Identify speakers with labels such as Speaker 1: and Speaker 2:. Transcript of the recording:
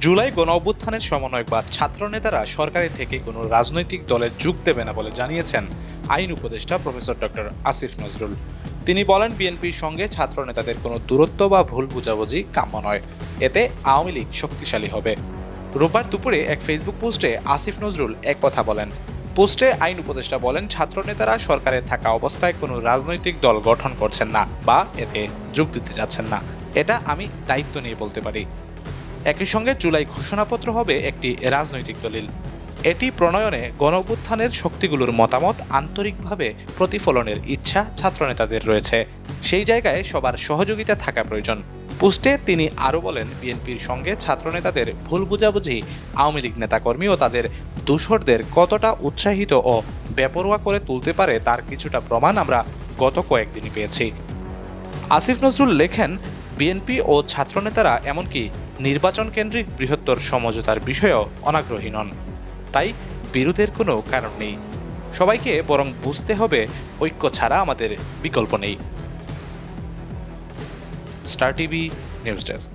Speaker 1: জুলাই গণঅভ্যুত্থানের সমন্বয়ক বা ছাত্রনেতারা সরকারি থেকে কোনো রাজনৈতিক দলে যোগ দেবে না বলে জানিয়েছেন আইন উপদেষ্টা প্রফেসর ডক্টর আসিফ নজরুল। তিনি বলেন, বিএনপির সঙ্গে ছাত্রনেতাদের কোনো দূরত্ব বা ভুল বোঝাবুঝি কাম্য নয়, এতে আওয়ামী লীগ শক্তিশালী হবে। রোববার দুপুরে এক ফেসবুক পোস্টে আসিফ নজরুল এক কথা বলেন। পোস্টে আইন উপদেষ্টা বলেন, ছাত্রনেতারা সরকারে থাকা অবস্থায় কোনো রাজনৈতিক দল গঠন করছেন না বা এতে যোগ দিতে যাচ্ছেন না, এটা আমি দায়িত্ব নিয়ে বলতে পারি। একই সঙ্গে জুলাই ঘোষণাপত্র হবে একটি রাজনৈতিক দলিল। এটি প্রণয়নে গণঅভ্যুত্থানের শক্তিগুলোর মতামত আন্তরিকভাবে প্রতিফলনের ইচ্ছা ছাত্রনেতাদের রয়েছে। সেই জায়গায় সবার সহযোগিতা থাকা প্রয়োজন। পোস্টে তিনি আরও বলেন, বিএনপির সঙ্গে ছাত্রনেতাদের ভুল বোঝাবুঝি আওয়ামী লীগ নেতাকর্মী ও তাদের দোসরদের কতটা উৎসাহিত ও বেপরোয়া করে তুলতে পারে তার কিছুটা প্রমাণ আমরা গত কয়েকদিনই পেয়েছি। আসিফ নজরুল লেখেন, বিএনপি ও ছাত্রনেতারা এমনকি নির্বাচন কেন্দ্রিক বৃহত্তর সমঝোতার বিষয়েও অনাগ্রহী নন। তাই বিরোধের কোনো কারণ নেই। সবাইকে বরং বুঝতে হবে, ঐক্য ছাড়া আমাদের বিকল্প নেই। Star TV news desk.